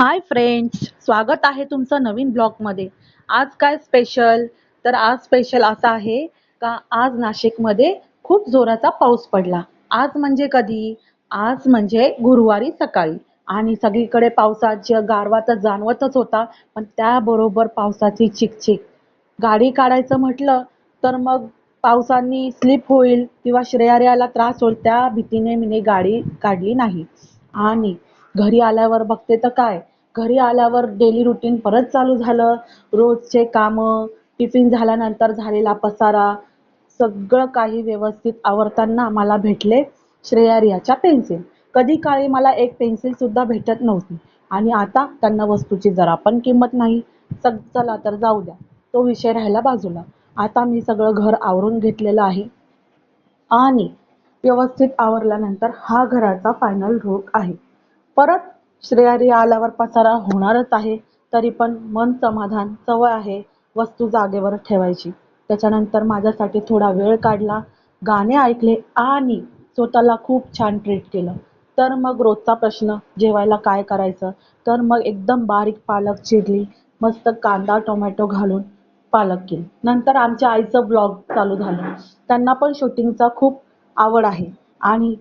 Hi friends, स्वागत आहे तुमचं नवीन ब्लॉगमध्ये. आज काय स्पेशल? तर आज स्पेशल असं आहे का आज नाशिकमध्ये खूप जोराचा पाऊस पडला. आज म्हणजे कधी? आज म्हणजे गुरुवारी सकाळी. आणि सगळीकडे पावसाची गारवा तर जाणवतच होता, पण त्याबरोबर पावसाची चिकचिक. गाडी काढायचं म्हटलं तर मग पावसाने स्लिप होईल किंवा श्रेयाला त्रास होईल त्या भीतीने मी गाडी काढली नाही. आणि घरी आल्यावर बघते तर काय, घरी आल्यावर डेली रुटीन परत चालू झालं. रोजचे कामं, टिफिन झाल्यानंतर झालेला पसारा, सगळं काही व्यवस्थित आवरताना मला भेटले श्रेया पेन्सिल. कधी काळी मला एक पेन्सिल सुद्धा भेटत नव्हती आणि आता त्यांना वस्तूची जरा पण किंमत नाही. चला तर जाऊ द्या, तो विषय राहिला बाजूला. आता मी सगळं घर आवरून घेतलेलं आहे आणि व्यवस्थित आवरल्यानंतर हा घराचा फायनल लूक आहे. परत श्रेया आल्यावर पसारा होणारच आहे, तरी पण मन समाधान, सवय आहे वस्तू जागेवर ठेवायची. त्याच्यानंतर माझ्यासाठी थोडा वेळ काढला, गाणे ऐकले आणि स्वतःला खूप छान ट्रीट केलं. तर मग रोजचा प्रश्न, जेवायला काय करायचं? तर मग एकदम बारीक पालक चिरली, मस्त कांदा टोमॅटो घालून पालक केली. नंतर आमच्या आईचं ब्लॉग चालू झालं. त्यांना पण शूटिंगचा खूप आवड आहे आणि